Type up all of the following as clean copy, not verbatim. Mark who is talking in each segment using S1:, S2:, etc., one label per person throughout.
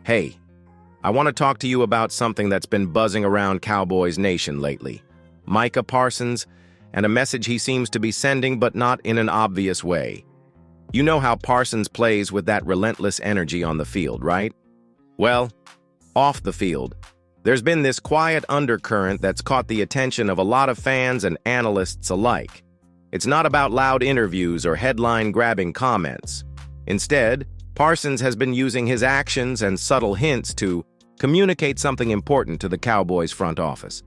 S1: Hey, I want to talk to you about something that's been buzzing around Cowboys Nation lately. Micah Parsons, and a message he seems to be sending, but not in an obvious way. You know how Parsons plays with that relentless energy on the field, right? Well, off the field, there's been this quiet undercurrent that's caught the attention of a lot of fans and analysts alike. It's not about loud interviews or headline-grabbing comments. Instead, Parsons has been using his actions and subtle hints to communicate something important to the Cowboys front office.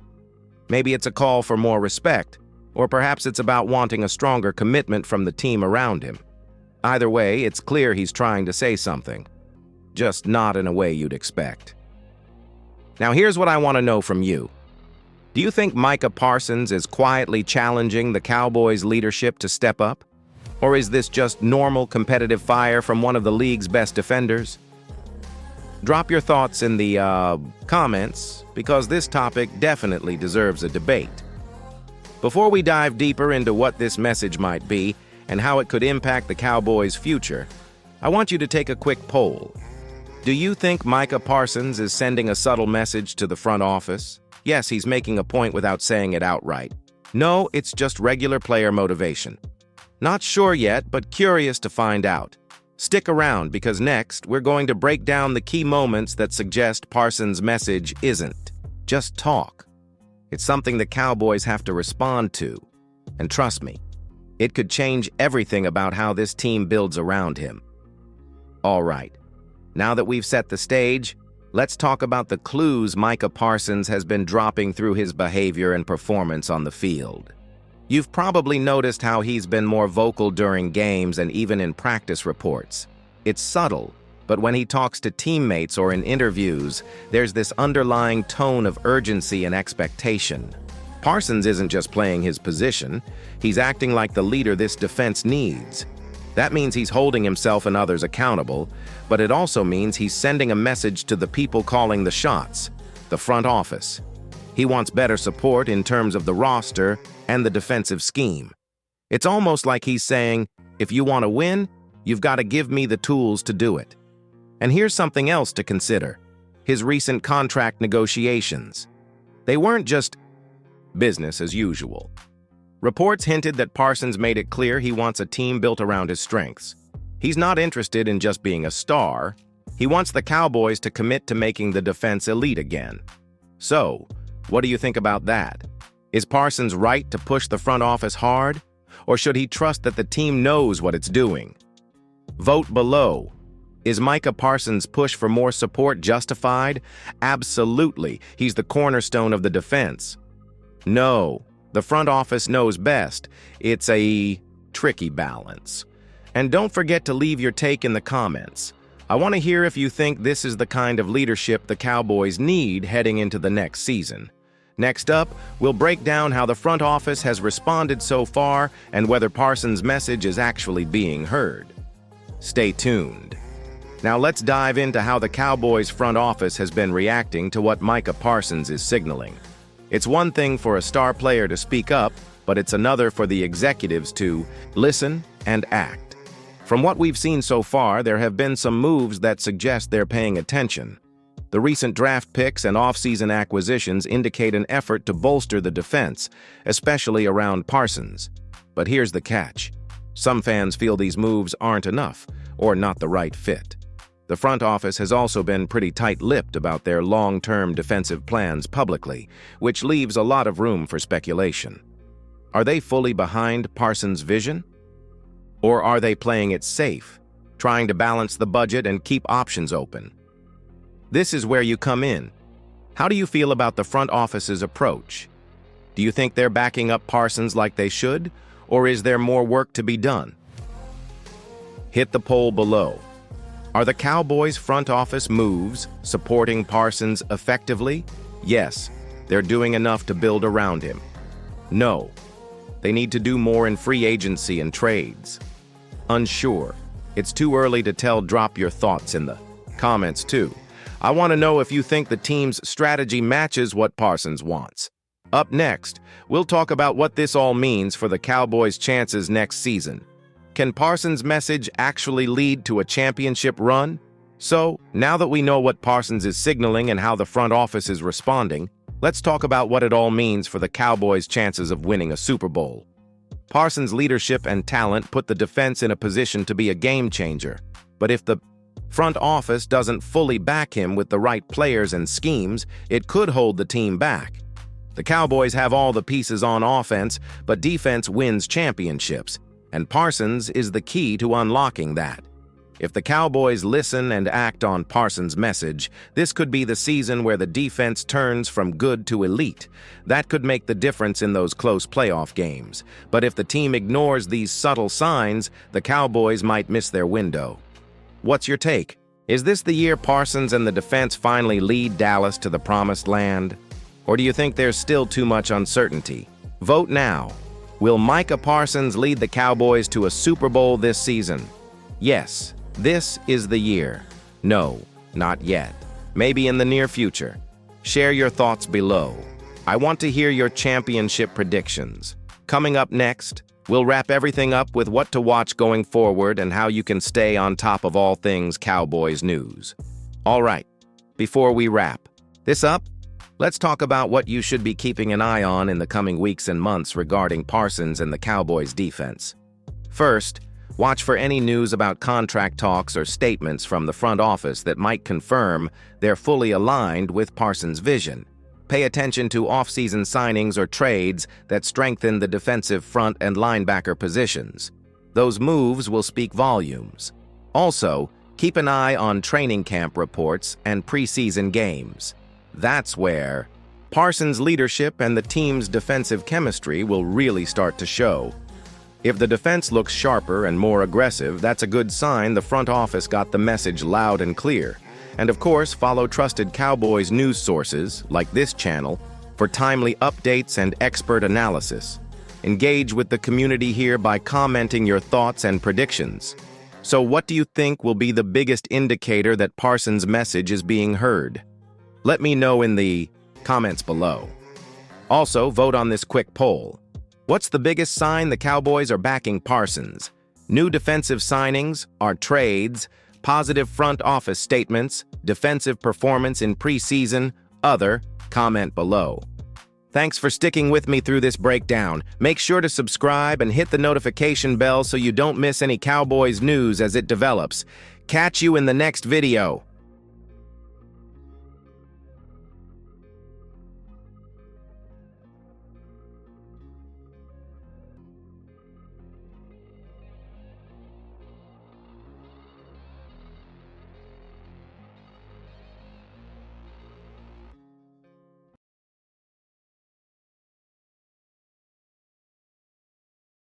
S1: Maybe it's a call for more respect, or perhaps it's about wanting a stronger commitment from the team around him. Either way, it's clear he's trying to say something, just not in a way you'd expect. Now here's what I want to know from you. Do you think Micah Parsons is quietly challenging the Cowboys' leadership to step up? Or is this just normal competitive fire from one of the league's best defenders? Drop your thoughts in the comments, because this topic definitely deserves a debate. Before we dive deeper into what this message might be and how it could impact the Cowboys' future, I want you to take a quick poll. Do you think Micah Parsons is sending a subtle message to the front office? Yes, he's making a point without saying it outright. No, it's just regular player motivation. Not sure yet, but curious to find out. Stick around, because next, we're going to break down the key moments that suggest Parsons' message isn't just talk. It's something the Cowboys have to respond to. And trust me, it could change everything about how this team builds around him. All right, now that we've set the stage, let's talk about the clues Micah Parsons has been dropping through his behavior and performance on the field. You've probably noticed how he's been more vocal during games and even in practice reports. It's subtle, but when he talks to teammates or in interviews, there's this underlying tone of urgency and expectation. Parsons isn't just playing his position, he's acting like the leader this defense needs. That means he's holding himself and others accountable, but it also means he's sending a message to the people calling the shots, the front office. He wants better support in terms of the roster and the defensive scheme. It's almost like he's saying, if you want to win, you've got to give me the tools to do it. And here's something else to consider: his recent contract negotiations. They weren't just business as usual. Reports hinted that Parsons made it clear he wants a team built around his strengths. He's not interested in just being a star. He wants the Cowboys to commit to making the defense elite again. So, what do you think about that? Is Parsons right to push the front office hard, or should he trust that the team knows what it's doing? Vote below. Is Micah Parsons' push for more support justified? Absolutely. He's the cornerstone of the defense. No, the front office knows best. It's a tricky balance. And don't forget to leave your take in the comments. I want to hear if you think this is the kind of leadership the Cowboys need heading into the next season. Next up, we'll break down how the front office has responded so far and whether Parsons' message is actually being heard. Stay tuned. Now let's dive into how the Cowboys' front office has been reacting to what Micah Parsons is signaling. It's one thing for a star player to speak up, but it's another for the executives to listen and act. From what we've seen so far, there have been some moves that suggest they're paying attention. The recent draft picks and off-season acquisitions indicate an effort to bolster the defense, especially around Parsons. But here's the catch. Some fans feel these moves aren't enough, or not the right fit. The front office has also been pretty tight-lipped about their long-term defensive plans publicly, which leaves a lot of room for speculation. Are they fully behind Parsons' vision? Or are they playing it safe, trying to balance the budget and keep options open? This is where you come in. How do you feel about the front office's approach? Do you think they're backing up Parsons like they should, or is there more work to be done? Hit the poll below. Are the Cowboys' front office moves supporting Parsons effectively? Yes, they're doing enough to build around him. No, they need to do more in free agency and trades. Unsure. It's too early to tell. Drop your thoughts in the comments too. I want to know if you think the team's strategy matches what Parsons wants. Up next, we'll talk about what this all means for the Cowboys' chances next season. Can Parsons' message actually lead to a championship run? So, now that we know what Parsons is signaling and how the front office is responding, let's talk about what it all means for the Cowboys' chances of winning a Super Bowl. Parsons' leadership and talent put the defense in a position to be a game changer, but if the front office doesn't fully back him with the right players and schemes, it could hold the team back. The Cowboys have all the pieces on offense, but defense wins championships, and Parsons is the key to unlocking that. If the Cowboys listen and act on Parsons' message, this could be the season where the defense turns from good to elite. That could make the difference in those close playoff games. But if the team ignores these subtle signs, the Cowboys might miss their window. What's your take? Is this the year Parsons and the defense finally lead Dallas to the promised land? Or do you think there's still too much uncertainty? Vote now. Will Micah Parsons lead the Cowboys to a Super Bowl this season? Yes. This is the year. No, not yet. Maybe in the near future. Share your thoughts below. I want to hear your championship predictions. Coming up next, we'll wrap everything up with what to watch going forward and how you can stay on top of all things Cowboys news. All right, before we wrap this up, let's talk about what you should be keeping an eye on in the coming weeks and months regarding Parsons and the Cowboys defense. First, watch for any news about contract talks or statements from the front office that might confirm they're fully aligned with Parsons' vision. Pay attention to off-season signings or trades that strengthen the defensive front and linebacker positions. Those moves will speak volumes. Also, keep an eye on training camp reports and preseason games. That's where Parsons' leadership and the team's defensive chemistry will really start to show. If the defense looks sharper and more aggressive, that's a good sign the front office got the message loud and clear. And of course, follow trusted Cowboys news sources, like this channel, for timely updates and expert analysis. Engage with the community here by commenting your thoughts and predictions. So what do you think will be the biggest indicator that Parsons' message is being heard? Let me know in the comments below. Also, vote on this quick poll. What's the biggest sign the Cowboys are backing Parsons? New defensive signings, or trades, positive front office statements, defensive performance in preseason, other? Comment below. Thanks for sticking with me through this breakdown. Make sure to subscribe and hit the notification bell so you don't miss any Cowboys news as it develops. Catch you in the next video.